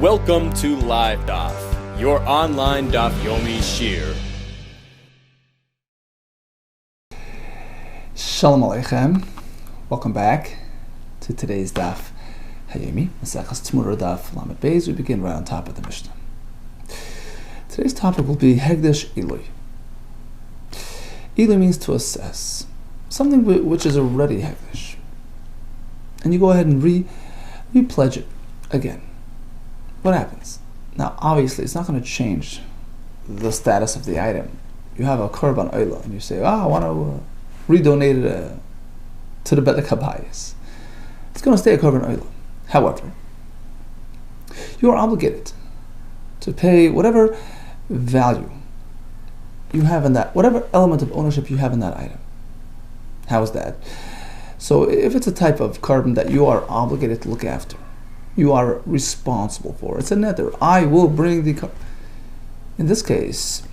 Welcome to LiveDaf, your online Daf Yomi Shir. Shalom Aleichem. Welcome back to today's Daf Hayomi, Masechas TEMURAH Daf Lamed Beis. We begin right on top of the Mishnah. Today's topic will be Hegdesh Ilui. Ilui means to assess something which is already Hegdesh, and you go ahead and re-pledge it again. What happens? Now, obviously, it's not going to change the status of the item. You have a korban oila, and you say, I want to redonate it to the Bedek Habayis. It's going to stay a korban oila. However, you are obligated to pay whatever value you have in that, whatever element of ownership you have in that item. How is that? So if it's a type of korban that you are obligated to look after, you are responsible for, it's a nether. I will bring the korban. In this case,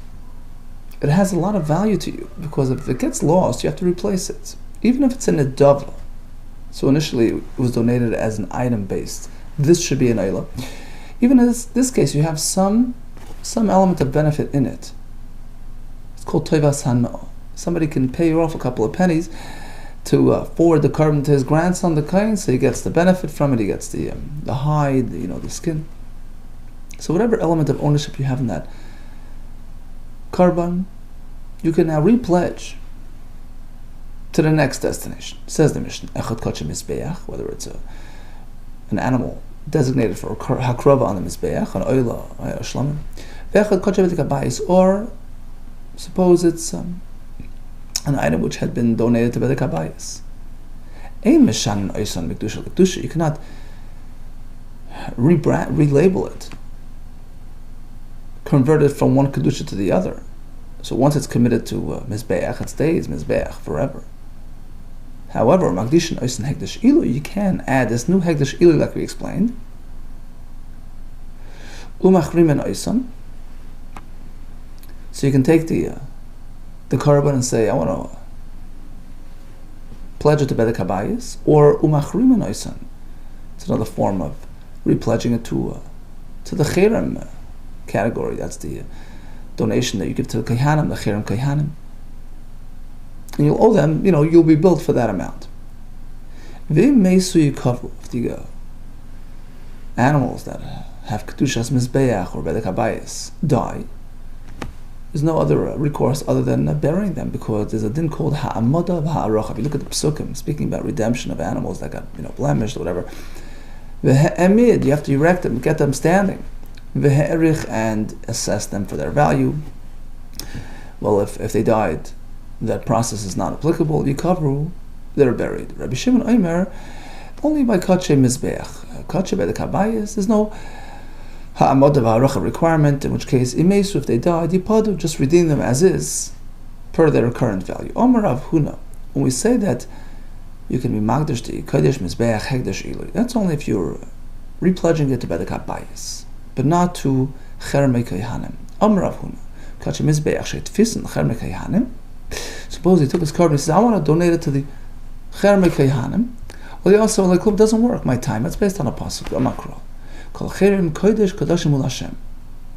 it has a lot of value to you, because if it gets lost, you have to replace it. Even if it's in a dava. So initially it was donated as an item based. This should be an oila. Even in this case, you have some element of benefit in it. It's called toivas hanma'ah. Somebody can pay you off a couple of pennies to forward the korban to his grandson, the kohen, so he gets the benefit from it. He gets the hide, the skin. So whatever element of ownership you have in that korban, you can now repledge to the next destination. Says the Mishnah, echad kachem mizbeach, whether it's an animal designated for hakrava on the mizbeach, an oila, a shlamim, ve'echad kachem v'tikabayis, or suppose it's an item which had been donated to Bedek Habayis. Ein meshanin oisan mikdusha l'kedusha. You cannot relabel it, convert it from one kedusha to the other. So once it's committed to mizbeach, it stays mizbeach forever. However, magdishin oisan hegdesh ilu, you can add this new hegdesh ilu, like we explained. Umachrimen oisan. So you can take the korban and say, I want to pledge it to Bedek Habayis, or umachrimen oisan. It's another form of repledging it to the cherem category. That's the donation that you give to the kohanim, the cherem kohanim. And you'll owe them, you'll be billed for that amount. If the animals that have kedushas mizbeach or Bedek Habayis die, there's no other recourse other than burying them, because there's a din called ha'amada v'ha'aracha. If you look at the psukim speaking about redemption of animals that got blemished or whatever, v'he'emid, you have to erect them, get them standing, v'he'erich, and assess them for their value. Well, if they died, that process is not applicable. Yikavru, they're buried. Rabbi Shimon Omer, only by kache mizbeach, kache Bedek Habayis, there's no ha'amada v'ha'aracha requirement, in which case, imesu, if they died, yipadu, just redeem them as is, per their current value. Omer Rav Huna, when we say that you can be magdash to kodesh mizbeach hegdesh ilui, that's only if you're repledging it to Bedek Habayis, but not to chermei kohanim. Omer Rav Huna, kache mizbeach she'tfisen chermei kohanim. Suppose he took his korban and says, I want to donate it to the chermei kohanim. Well, he also, it doesn't work, my time, it's based on a pasuk, a makro. Kol cherem kodesh kodashim ul Hashem,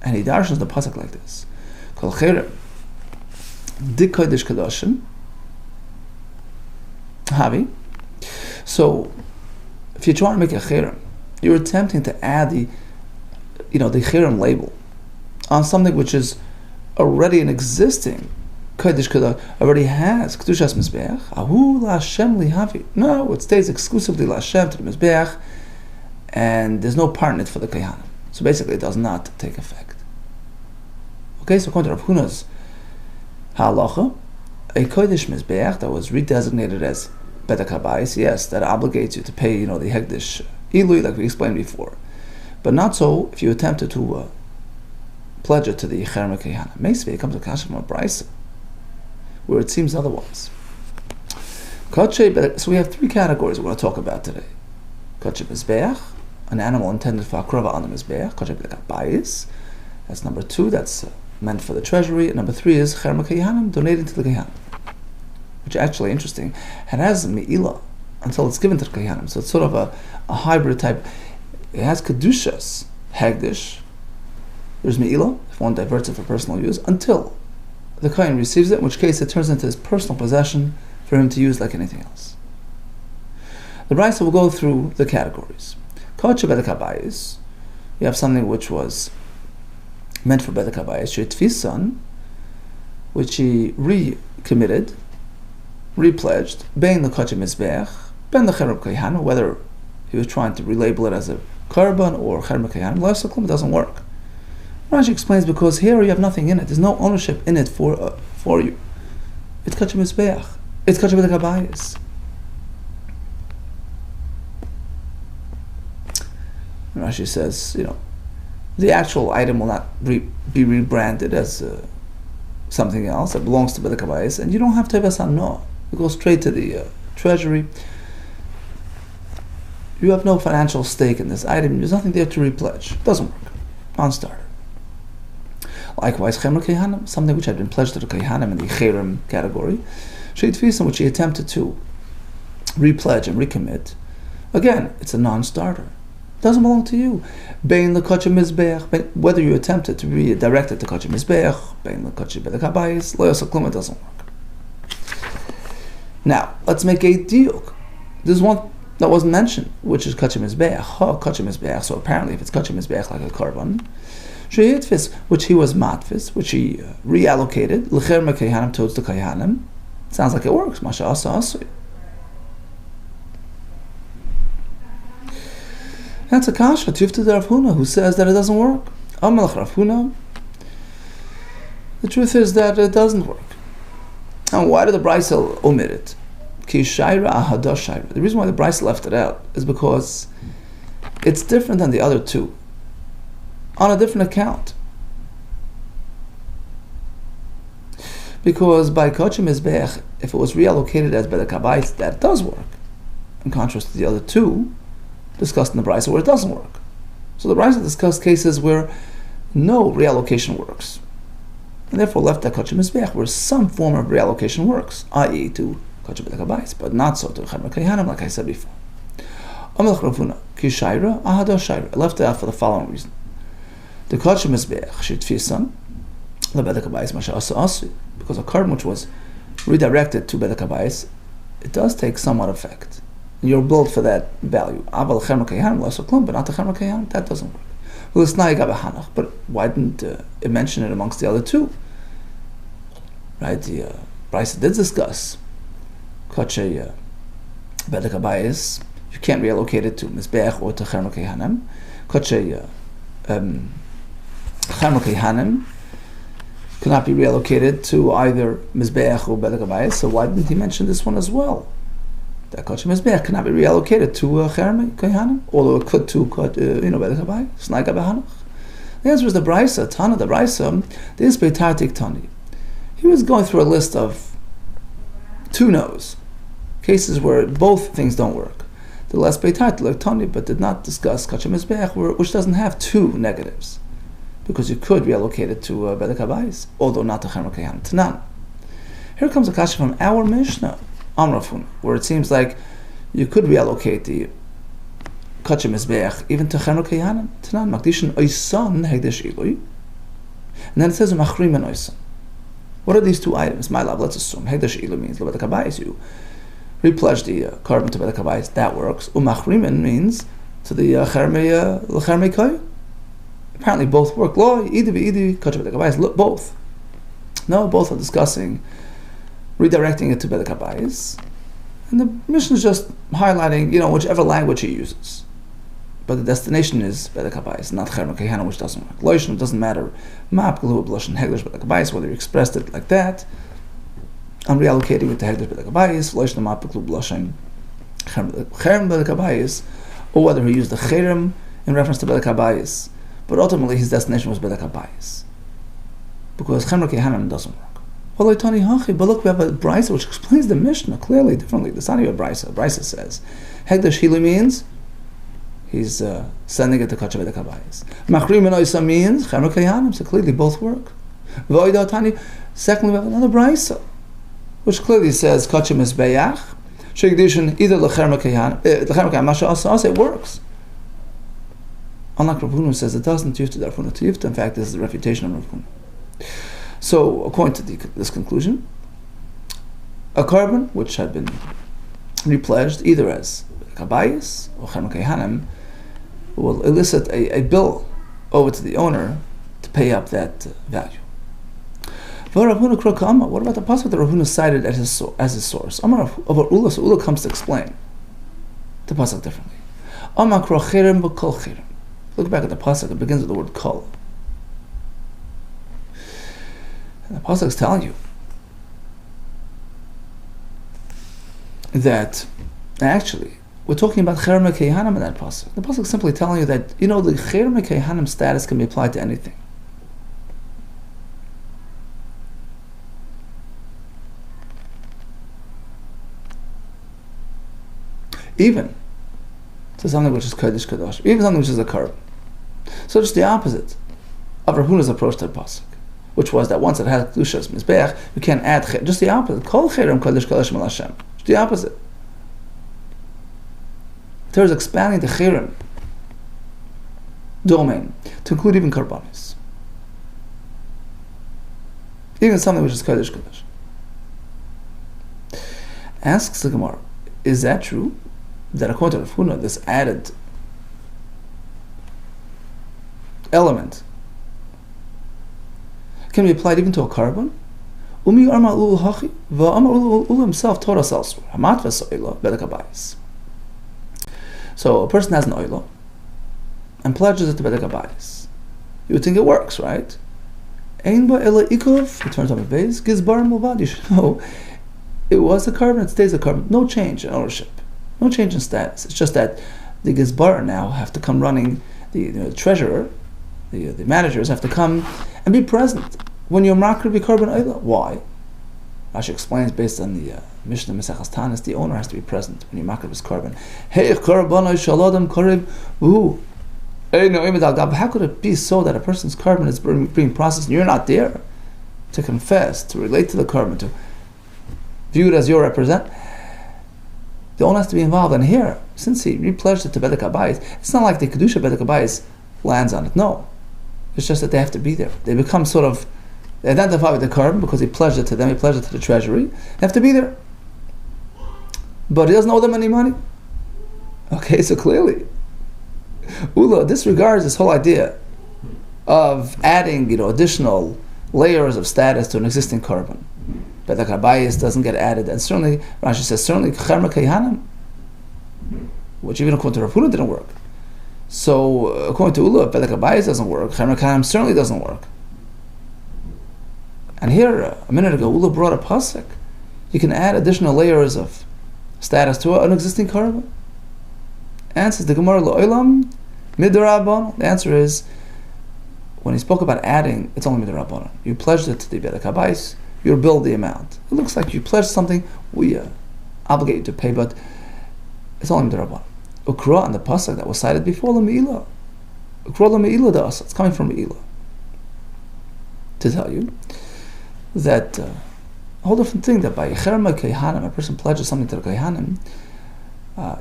and he darshans the pasuk like this: Kol cherem di kodesh kodashim havi. So, if you're trying to make a cherem, you're attempting to add the cherem label on something which is already an existing kodesh kodash, already has kedushas mizbeach. Ahu la Hashem li havi. No, it stays exclusively la Hashem, to the mizbeach, and there's no part in it for the kohanim. So basically, it does not take effect. Okay, so according to Rav Huna's halacha, a kodesh mizbeach that was redesignated as Bedek Habayis, yes, that obligates you to pay, the hegdesh ilui, like we explained before, but not so if you attempted to pledge it to the cherem kohanim. Maybe it comes to kasha from a brisa, where it seems otherwise. So we have three categories we're going to talk about today. Kache mizbeach, an animal intended for akrava on the mizbeach. Kache Bedek Habayis, that's number 2, that's meant for the treasury. And number 3 is cherem kohanim, donated to the kohanim, which is actually interesting. It has me'ilah until it's given to the kohanim, so it's sort of a hybrid type. It has kedushas, hegdish. There's me'ilah, if one diverts it for personal use, until the kohen receives it, in which case it turns into his personal possession for him to use like anything else. The Brisa will go through the categories. Kodesh bedek habayis, you have something which was meant for bedek habayis, she'tfisan, which he recommitted, repledged, bein l'kodesh mizbeach, ben l'cherem kohen, whether he was trying to relabel it as a korban or cherem kohen, it doesn't work. Rashi explains because here you have nothing in it. There's no ownership in it for you. It's kodesh mizbeach. It's kodesh bedek habayis. Rashi says, the actual item will not be rebranded as something else that belongs to bedek habayis, and you don't have tevas hano. It goes straight to the treasury. You have no financial stake in this item. There's nothing there to repledge. It doesn't work. Non-starter. Likewise, chemer kehanim, something which had been pledged to the kehanim in the cherem category, sheitfisim, which he attempted to repledge and recommit. Again, it's a non-starter. It doesn't belong to you. Bein l'kodesh mizbeach, whether you attempted to redirect it to kodesh mizbeach, bein l'kodesh bedek habayis, lo yasa klum, it doesn't work. Now, let's make a diuk. There's one that wasn't mentioned, which is kodesh mizbeach. Kodesh mizbeach. So apparently, if it's kodesh mizbeach like a korban, sheitfis, which he was matfis, which he reallocated, l'cherem kehanim towards the kehanim. Sounds like it works. Masha asa asui. That's a kasha, Tufta Rav Huna, who says that it doesn't work. Amalach Rav Huna, the truth is that it doesn't work. And why did the Brisa omit it? Ki shaira ahada shaira. The reason why the Brisa left it out is because it's different than the other two, on a different account. Because by kodesh mizbeach, if it was reallocated as bedek habayis, that does work, in contrast to the other two discussed in the Brisa where it doesn't work. So the Brisa discussed cases where no reallocation works, and therefore left that kodesh mizbeach where some form of reallocation works, i.e. to kodesh bedek habayis, but not so to cherem kehanim, like I said before. Amalach Rav Huna, ki shaira ahada shaira. I left it out for the following reason: the kodesh mizbeach sheitfisan lebedek habayis masha asa asi, because a korban which was redirected to bedek habayis, it does take somewhat effect. You're billed for that value. But not the cherem kehanim, that doesn't work. Well, but why didn't it mention it amongst the other two? Right? The Brisa did discuss kodesh bedek habayis. You can't reallocate it to mizbeach or to cherem kehanim. Kodesh cherem kehanim cannot be reallocated to either mizbeach or bedek habayis. So why didn't he mention this one as well? That kodesh mizbeach cannot be reallocated to cherem kehanim, although it could to bedek habayis. Snai gabehanach. The answer is the Brisa. Tana the Brisa. This beitartik tani. He was going through a list of two no's, cases where both things don't work. The less beitartik tani, but did not discuss kodesh mizbeach, which doesn't have two negatives, because you could reallocate it to bedek habayis, although not to cherem kehanim. Tanan. Here comes a kasha from our Mishnah, Amrafun, where it seems like you could reallocate the kodesh mizbeach even to cherem kehanim. Tanan makdishin oisan hegdish ilui, and then it says machrimen oisan. What are these two items? My love, let's assume hegdish ilui means lebedek habayis. You repledge the korban to bedek habayis. That works. Umachrimen means to the cherem kohen. Apparently both work. Lo idi v'idi kodesh bedek habayis. Both. No, both are discussing redirecting it to bedek habayis, and the Mishnah is just highlighting, whichever language he uses. But the destination is bedek habayis, not cherem kehanim, which doesn't work. Loishon, doesn't matter. Ma'ap gelu b'lashon hegdish bedek habayis, whether you expressed it like that. I'm reallocating it to hegdish bedek habayis. Loishon ma'ap gelu b'lashon cherem bedek habayis, or whether he used the cherem in reference to bedek habayis. But ultimately, his destination was bedek habayis, because cherem kehanim doesn't work. But look, we have a Brisa which explains the Mishnah clearly, differently. The Sani of Brisa. Brisa says, Hegdash Hilu means he's sending it to kodesh bedek habayis. Machrim and Oisa means cherem kehanim, so clearly both work. Secondly, we have another Brisa which clearly says kodesh mizbeach, shegdishin either lechem kehanim, masha asa, it works. Unlike Rav Huna, who says it doesn't yufta darfuna to yufta. In fact, this is the refutation of Rav Huna. So, according to this conclusion, a carbon which had been repledged either as kabayis or chermakei hanim will elicit a bill over to the owner to pay up that value. What about the pasuk that Rav Huna cited as his source? Amar over Ula, so Ula comes to explain the pasuk differently. Amar kro cherem b'kol cherem. Look back at the pasuk; it begins with the word kol. And the pasuk is telling you that actually we're talking about chermakei hanim in that pasuk. The pasuk is simply telling you that the chermakei hanim status can be applied to anything. Even to something which is kodesh kadosh, even something which is a carbon. So just the opposite of Rav Huna's approach to the pasuk, which was that once it has kedushas mizbeach, you can't add cher. Just the opposite. Kol cherem kodesh kadosh mal Hashem. Just the opposite. There is expanding the cherem domain to include even karbanis, even something which is kodesh kadosh. Asks the Gemara, is that true? That according to Rav Huna, this added element can be applied even to a carbon? Umi arma ulu hachi, va'amar ulu himself taught us elsewhere. Hamat v'so'ilo bedek. So a person has an oilo and pledges it to bedek habayis. You would think it works, right? Ein ba ela ikov, it turns on the base, gizbar muvad. You should know it was a carbon, it stays a carbon. No change in ownership. No change in status. It's just that the Gizbar now have to come running, the treasurer, the managers have to come and be present when you're makar be carbon oila. Why? Rashi explains based on the Mishnah Mesechas Tanis, the owner has to be present when you're makar is carbon. Hey, carbon shaladam karib who? How could it be so that a person's carbon is being processed and you're not there to confess, to relate to the carbon, to view it as your representative? The owner has to be involved. And here, since he repledged it to bedek habayis, it's not like the kedusha bedek habayis lands on it. No, it's just that they have to be there. They become they identify with the carbon because he pledged it to them. He pledged it to the treasury. They have to be there, but he doesn't owe them any money. Okay, so clearly, Ula disregards this whole idea of adding, additional layers of status to an existing carbon. Bedek habayis doesn't get added, and certainly Rashi says chermakei hanim, which even according to Rav Huna didn't work. So according to Ula, bedek habayis doesn't work. Chermakei hanim certainly doesn't work. And here a minute ago, Ula brought a pasuk. You can add additional layers of status to an existing carbon. Answers the Gemara lo'olam midrabanan. The answer is when he spoke about adding, it's only midrabanan. You pledged it to the bedek habayis. You bill the amount. It looks like you pledged something, we obligate you to pay, but it's only midrabanan. Ukra and the pasuk that was cited before the meila. Ukra the meila das. It's coming from meila. To tell you that a whole different thing, that by chermakei hanim, a person pledges something to the kohanim,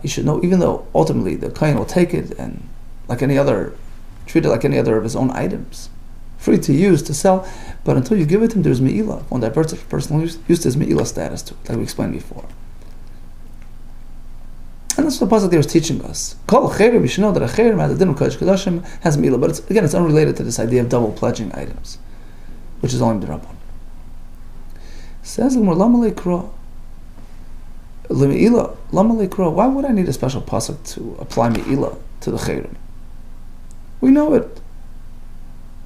you should know, even though ultimately the kohen will take it and treat it like any other of his own items, free to use, to sell, but until you give it to him, there's me'ilah. When that person used his me'ilah status to it, like we explained before. And that's what the pasuk there is teaching us. Kol cherem, you should know that a cherem has a din of kodesh kadashim, has me'ilah, but it's unrelated to this idea of double pledging items, which is only d'rabban. Says the Gemara, lama leikra, l'me'ilah, lama leikra. Why would I need a special pasuk to apply me'ilah to the cherem? We know it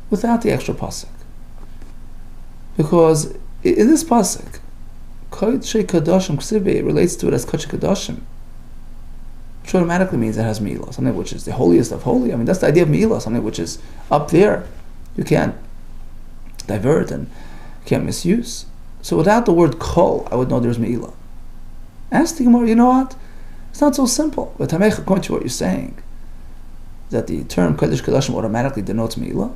without the extra pasuk, because in this pasuk, kodesh kadashim ksibe relates to it as kodesh kadashim, which automatically means it has me'ilah, something which is the holiest of holy. I mean, that's the idea of me'ilah, something which is up there. You can't divert and can't misuse. So without the word kol, I would know there's me'ilah. Ask the Gemara, you know what? It's not so simple. But according to what you're saying, that the term kodesh kadashim automatically denotes me'ilah.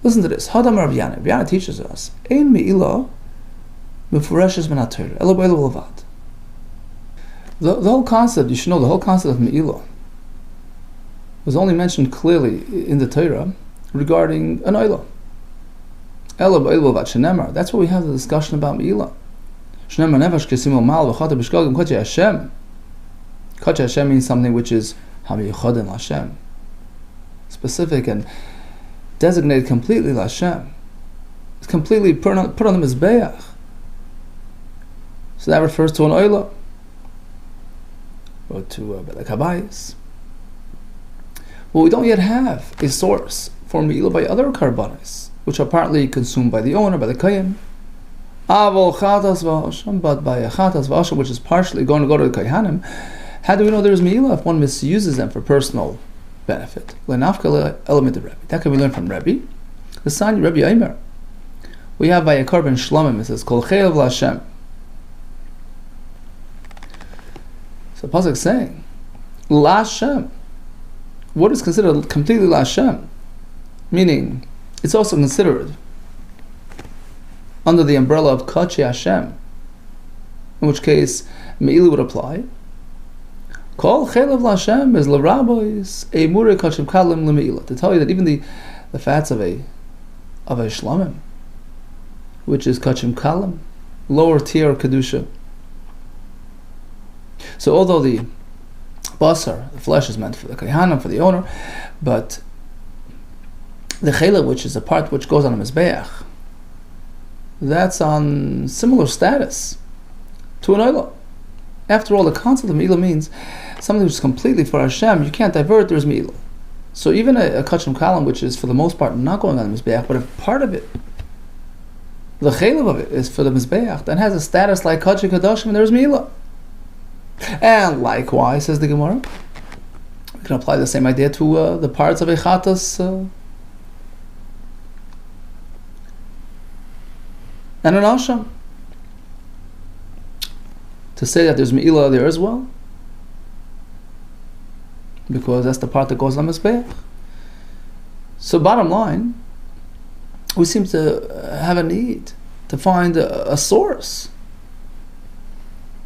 Listen to this. Hadam Rabbi Yana. Rabbi Yana teaches us, ein me'ilah mefureshes min haTorah, elo b'elo levad. The whole concept, you should know, the whole concept of me'ilah was only mentioned clearly in the Torah regarding an oila. That's what we have the discussion about Me'ilah. Kodesh Hashem means something which is Hamiyichoden Hashem, specific and designated completely Hashem. It's completely put on the Mizbeach. So that refers to an oila, or to Belek Habayis. Well, we don't yet have a source for Me'ilah by other karbanis, which are partly consumed by the owner, by the Kayin. Avol Chatas V'Hasham, but by a Chatas V'Hasham, which is partially going to go to the Kayhanim. How do we know there's Me'ilah if one misuses them for personal benefit? Lenafka element of Rebbe. That can be learned from Rebbe. The son Rebbe Aimer. We have by a korban shlamim. It says Kol Chayov L'Hashem. So the pasuk is saying L'Hashem. What is considered completely L'Hashem? Meaning, it's also considered under the umbrella of Kachi Hashem, in which case Me'ilah would apply. Kol Chayov L'Hashem is L'Rabbis Eimurah Kachim Kalim L'Me'ilah. To tell you that even the fats of a shlamim, which is Kachim Kalim, lower tier Kedusha. So although the basar, the flesh, is meant for the Kayhanim, for the owner, but the Chayla, which is the part which goes on a Mizbeach, that's on similar status to an oila. After all, the concept of Me'ilah means something which is completely for Hashem. You can't divert, there's Me'ilah. So even a Kachim Kalim, which is for the most part not going on the Mizbeach, but if part of it, the chaylev of it, is for the Mizbeach, then has a status like Kachim Kadoshim, and there's Me'ilah. And likewise, says the Gemara, we can apply the same idea to the parts of a Chatas and an Asham. To say that there's Me'ilah there as well, because that's the part that goes on Mizbeach. So bottom line, we seem to have a need to find a source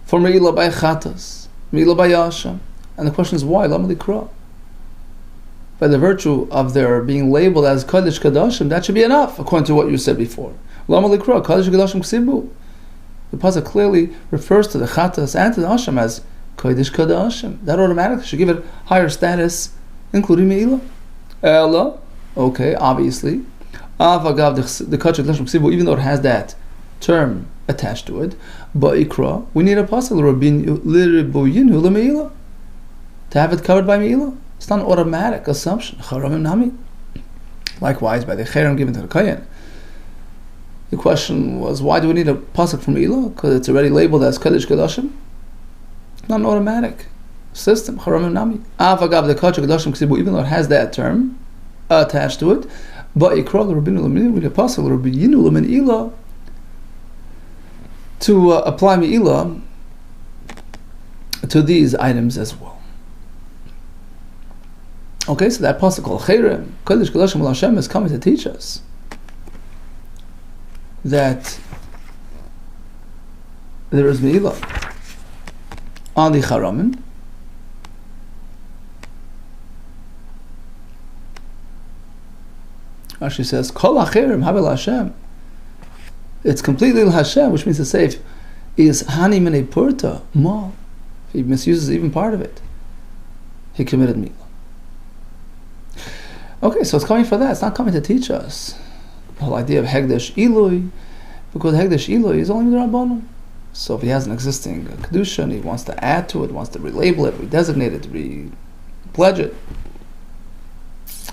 for Me'ilah by Chatas, Me'ilah by Asham. And the question is why? Lama Likra. By the virtue of their being labeled as Kodesh Kadashim, that should be enough, according to what you said before. Lama Likra, Kodesh Kadashim Ksibu. The pasuk clearly refers to the Chatas and to the Asham as Kodesh Kadashim. That automatically should give it higher status, including Me'ilah. Ella, okay, obviously. Avagav the Kodesh Kadashim Ksibu, even though it has that term attached to it, but Ikra, we need a pasuk l'Ribuyinu l'Me'ilah to have it covered by Me'ilah. It's not an automatic assumption. Charamim Nami. Likewise, by the Cherem given to the Kayin. The question was, why do we need a pasuk from Me'ilah? Because it's already labeled as Kodesh Kadashim. Not an automatic system. Charamim Nami. Avagav the Kodesh Kadashim Ksibu, even though it has that term attached to it, but Ikra l'Ribuyinu l'Me'ilah, we need a pasuk l'Ribuyinu l'Me'ilah to apply Me'ilah to these items as well. Okay, so that pasuk called Cherem, Kodesh Kadashim L'Hashem, is coming to teach us that there is Me'ilah on the Charamim, Rashi says, Kol HaCherem Havel Hashem. It's completely L'Hashem, which means to say, if is Hani Minei Purta, Mal, if he misuses even part of it, he committed Me'ilah. Okay, so it's coming for that. It's not coming to teach us the whole idea of Hegdesh Ilui, because Hegdesh Ilui is only the Rabbanon. So if he has an existing Kedusha and he wants to add to it, wants to relabel it, redesignate it, repledge it,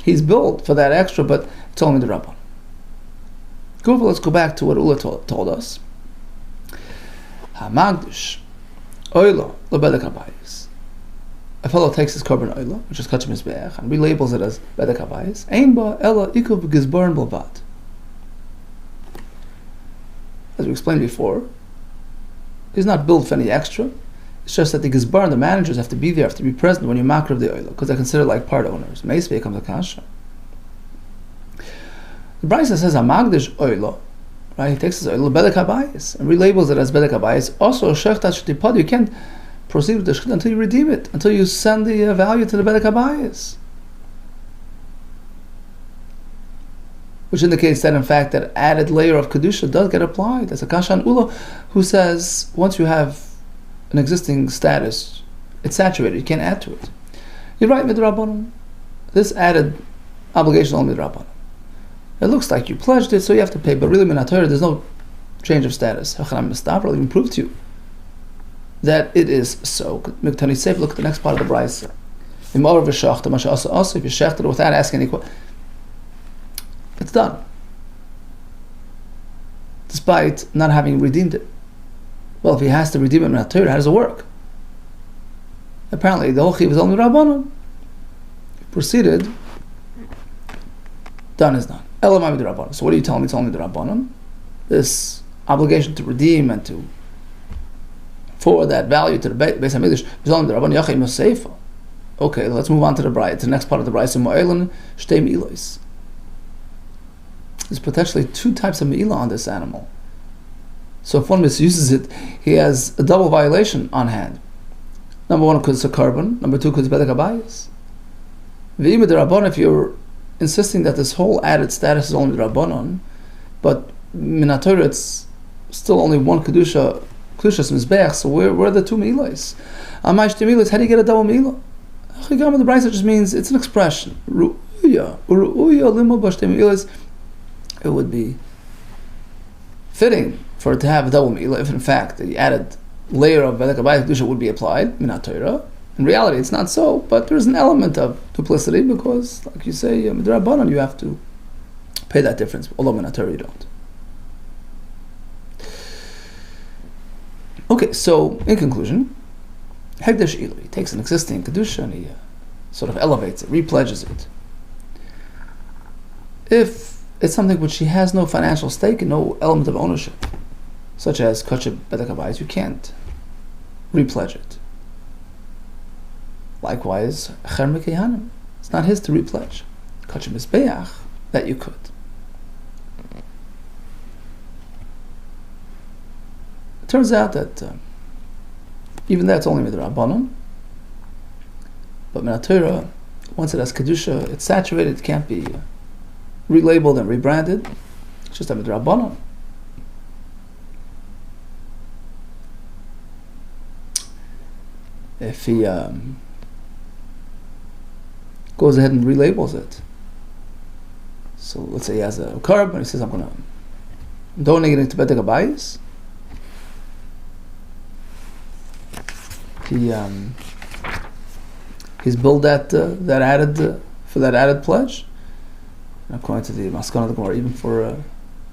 he's built for that extra, but it's only the Rabbanon. Let's go back to what Ula told us. Hamagdish Oila Lebedek Habayis. A fellow takes his korban oila, which is Kachim Mizbeach, and relabels it as Bedek Habayis. Ein ba ela ikuv gizbaron b'lvad. As we explained before, he's not billed for any extra. It's just that the gizbar, the managers, have to be there, have to be present when you makar of the oila, because they're considered like part owners. Meisvei comes a kasha. The Brisa says Hamagdish oila, right? He takes his oila Bedek Habayis and relabels it as Bedek Habayis. Also, shechtat shetipad, you can't proceed with the shechita until you redeem it, until you send the value to the Bedek Habayis. which indicates that in fact that added layer of kedusha does get applied. That's a kasha on Ula, who says once you have an existing status, it's saturated, you can't add to it. You're right, midrabanan. This added obligation is only midrabanan. It looks like you pledged it, so you have to pay, but really min haTorah, there's no change of status. I'll even prove to you that it is so. Look at the next part of the brayso. If you shechted it without asking any questions, it's done. Despite not having redeemed it. Well, if he has to redeem it in haTorah, how does it work? Apparently, the whole chiv is only rabbanon. Proceeded, done is done. Elamai rabbanon. So what are you telling me? It's only the rabbanon. This obligation to redeem and to forward that value to the Beis Hamikdash is only the rabbanon. Yachim Yoseifa. Okay, let's move on to the brayso, to the next part of the brayso. Mo'elan shtei milos. There's potentially two types of me'ilah on this animal. So if one misuses it, he has a double violation on hand. Number one, because it's a carbon. Number two, because it's bedek habayis. V'imid rabbanon, if you're insisting that this whole added status is only rabbanon, but min haTorah it's still only one kedushas mizbeach. So where are the two me'ilas? Amay shtei milos. How do you get a double me'ilah? The brayso just means it's an expression. Ru'uya limo b'shtei milos. It would be fitting for it to have a double me'ilah if in fact the added layer of bedek habayis kedusha would be applied min haTorah. In reality, it's not so, but there's an element of duplicity because, like you say, midrabanan, you have to pay that difference. Although min haTorah you don't. Okay, so in conclusion, hekdesh ilu, he takes an existing kedusha and he sort of elevates it, repledges it. If it's something which he has no financial stake and no element of ownership, such as kosher bedek habayis, you can't repledge it. Likewise, it's not his to repledge. Kosher mizbeach, that you could. It turns out that even that's only midrabanan, but min haTorah, once it has kedusha, it's saturated, it can't be relabeled and rebranded. It's just a midrabanan. If he goes ahead and relabels it, so let's say he has a carb and he says, I'm donating it to bedek habayis. He's billed that added for that added pledge. And according to the parshanut-torah-comment, even for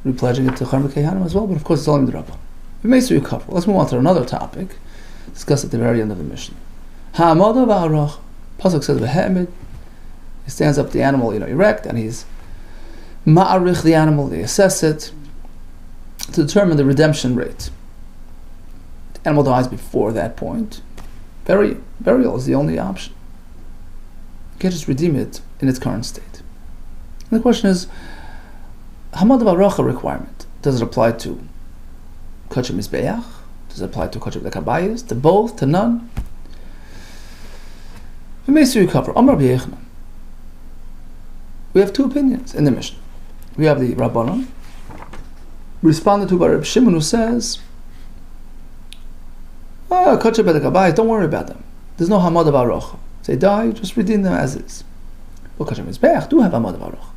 repledging it to Char Mekei as well, but of course it's only the Rabban. It makes you cover. Let's move on to another topic, discussed at the very end of the Mishnah. Ha'amada v'arach. Pasuk says v'he'emid. He stands up the animal, erect, and he's ma'arich the animal. They assess it to determine the redemption rate. The animal dies before that point. Burial is the only option. You can't just redeem it in its current state. And the question is, Hamad v'aracha requirement, does it apply to kosher mizbeach? Does it apply to kosher bedek habayis? To both? To none? We may see you cover. Amar b'yechnan. We have two opinions in the Mishnah. We have the Rabbanon, responded to by Reb Shimon, who says, kosher bedek habayis, don't worry about them. There's no hamad v'aracha. If they die, just redeem them as is. But kosher mizbeach do have hamad v'aracha.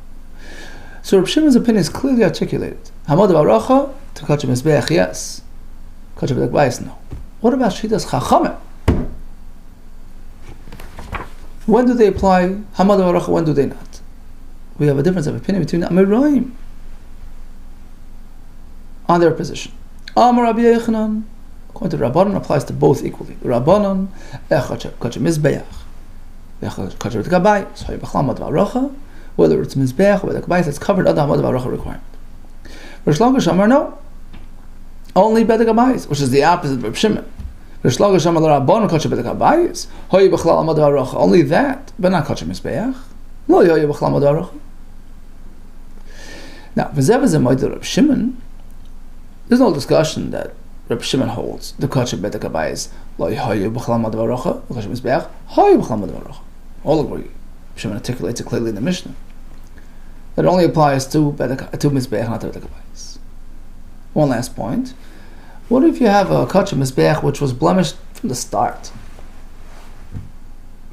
So Reb Shimon's opinion is clearly articulated. Hamad v'aracha to kosher mizbeach, yes. Kosher bedek habayis, no. What about shitas chachamim? When do they apply hamad v'aracha? When do they not? We have a difference of opinion between Amoraim on their position. Amar Rabbi Yochanan, according to Rabbanon, applies to both equally. Rabbanon, kosher mizbeach, kosher bedek habayis, so hamad v'aracha. Whether it's mizbeach or bedek habayis, it's covered under hamad v'aracha requirement. Rish Lakish Amar, no, only bedek habayis, which is the opposite of Reb Shimon. Rish Lakish Amar Rabbanon kosher bedek habayis, hoy b'chlal hamad v'aracha, only that, but not kosher mizbeach. Lo yoy b'chlal hamad v'aracha. Now, v'zev is a moed Reb Shimon. There's no discussion that Reb Shimon holds the kosher bedek habayis lo yoy b'chlal hamad v'aracha, kosher mizbeach hoy b'chlal hamad v'aracha. All agree. Reb Shimon articulates it clearly in the Mishnah. that it only applies to Mizbeach, not to Bedek Habayis. One last point. What if you have a Kachim Mizbeach which was blemished from the start?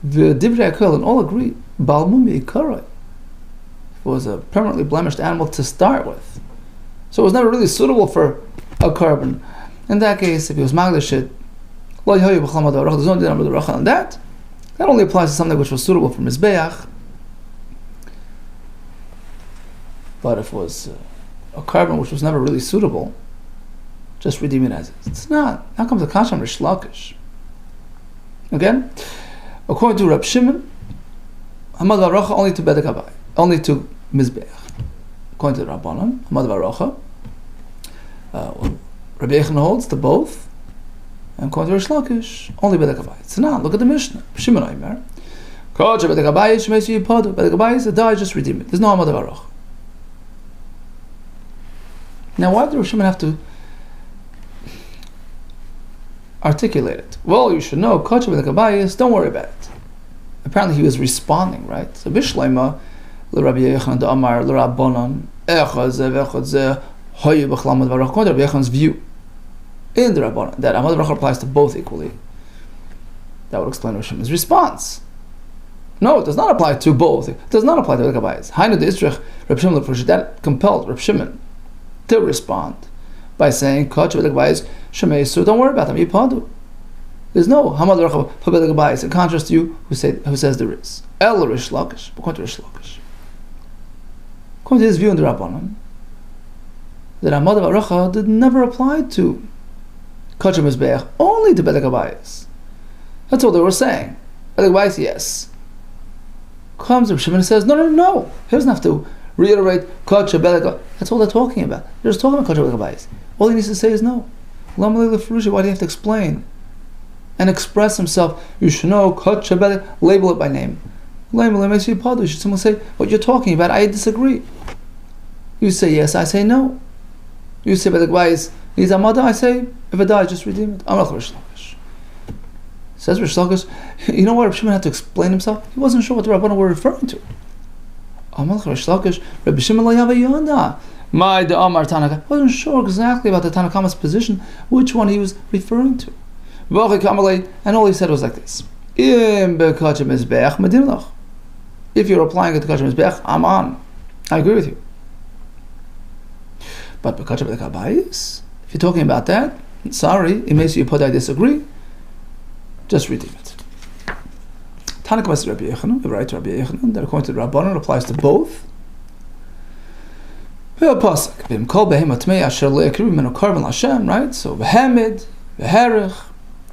The Divrei HaKol, and all agree, Baal Mumi Ikaroi was a permanently blemished animal to start with. So it was never really suitable for a carbon. In that case, if he was Magdash it, there's no din on that. That only applies to something which was suitable for Mizbeach. But if it was a carbon which was never really suitable, just redeem it as is. It's not. Now comes the Kasha Rish Lakish. Again, according to Reb Shimon, Hamad Varocha only to Bedek Habayis, only to Mizbeach. According to the Rabbanan, Hamad Varocha, Rabbi Yechon holds to both, and according to Rish Lakish, only Bedek Habayis. It's not. Look at the Mishnah. Shimon Omer, Kodja Bedek Habayis Shemesi Yipadu. Bedek Habayis, it dies, just redeem it. There's no Hamad Varocha. Now, why did Rav Shimon have to articulate it? Well, you should know, Kodja Bedek Habayis, don't worry about it. Apparently, he was responding, right? So, Bishleima, Rabbi Yechon the Amar, Rabbanan, Echad Zeh, Hoyu B'chlam Hamad Varocha. According to Rabbi Yechon's view, in the Rabbanan, that Hamad Varocha applies to both equally. That would explain Rav Shimon's response. No, it does not apply to both. It does not apply to Bedek Habayis. Hainu D'Isrich, Reb Shimon L'Frush, that compelled Reb Shimon to respond by saying, Kodja Bedek Habayis Shemeisu, don't worry about them, Yipadu. There's no Hamad Varocha for Bedek Habayis, in contrast to you who says there is. El Rish Lakish, according to Rish Lakish. According to his view in the Rabbanan, that Hamad Varocha did never apply to Kodja Mizbeach, only to Bedek Habayis. That's all they were saying. Bedek Habayis, yes. Comes Reb Shimon and says, no. He doesn't have to reiterate Kodja Bedek. That's all they're talking about. They're just talking about Kodja Bedek Habayis. All he needs to say is no. Why do you have to explain and express himself? You should know Kodja Bedek, label it by name. You should simply say, what you're talking about, I disagree. You say yes, I say no. You say Bedek Habayis needs Amada, I say, if it dies, just redeem it. Amalch Rish Lakish. Says Rish Lakish, you know why Reb Shimon had to explain himself? He wasn't sure what the Rabbanan were referring to. Amalch Rish Lakish, Reb Shimon lo yava yonda. My de Amar Tanaka wasn't sure exactly about the Tanakama's position, which one he was referring to. And all he said was like this: if you're applying it to Kodja Mizbeach, I'm on. I agree with you. But Kodja Bedek Habayis, if you're talking about that, sorry, it makes you put I disagree. Just redeem it. Tanakh was Rabbi Yechon, the right to Rabbi Yechon, that according to the Rabbanan applies to both. Right? So V'herich.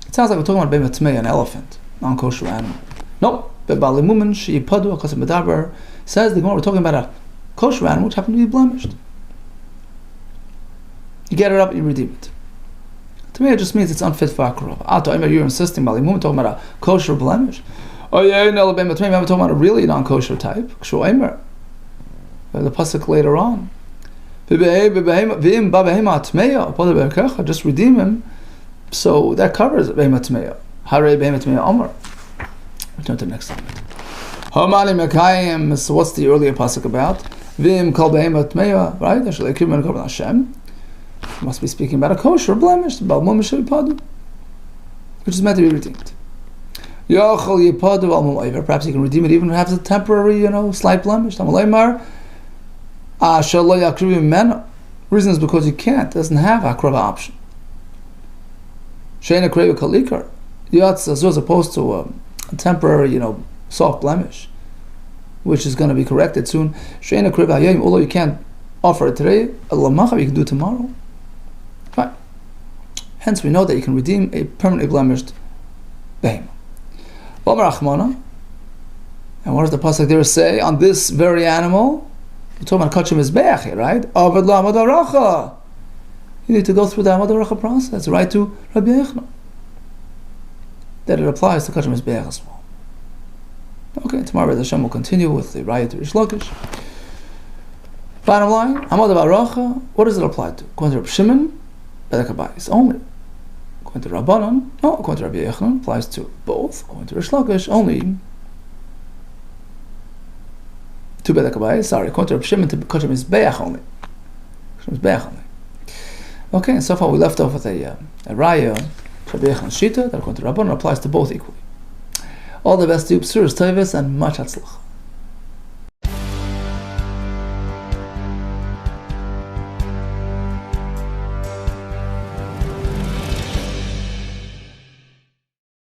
It sounds like we're talking about Behemoth Tmei, an elephant, non-kosher animal. Nope. Be'balimumin she'yipadu akasim medaber. Says the Gemara, we're talking about a kosher animal which happened to be blemished. You get it up, you redeem it. To me, it just means it's unfit for Akrava. You're insisting, Balimumin, talking about a kosher blemish. Oh yeah, no, Behemoth Tmei, we're talking about a really non-kosher type. The pasuk later on. Just redeem him. So that covers Behemoth Tmei. Hare Behemoth Tmei Omer. Return to the next slide. So what's the earlier pasuk about? Vim kol Behemoth Tmei, right? Must be speaking about a kosher blemish, which is meant to be redeemed. Perhaps you can redeem it even if it has a temporary, slight blemish. Reason is because you can't. It doesn't have akrava option. Sheina kreva kalikar. As opposed to a temporary, soft blemish, which is going to be corrected soon. Sheina kreva hayom. Although you can't offer it today, you can do it tomorrow. Fine. Hence, we know that you can redeem a permanently blemished behemoth. And what does the pasuk there say on this very animal? We're talking about Kodja Mizbeach here, right? You need to go through the Hamad Varocha process, right to Rabbi Yechon. That it applies to Kodja Mizbeach as well. Okay, tomorrow Hashem will continue with the Raya to Rish Lakish. Bottom line, Hamad Varocha, what does it apply to? According to Reb Shimon, Bedek Habayis only. According to Rabbanan, no. According to Rabbi Yechon, applies to both. According to Rish Lakish, only to Bedek Abai, sorry, according to Reb Shimon, to Kosher Mizbeach only. Okay, and so far we left off with a Raya, Shabbeach and Shita, that according to Rabban applies to both equally. All the best to you, Psuras Tevis, and much Hatzlach.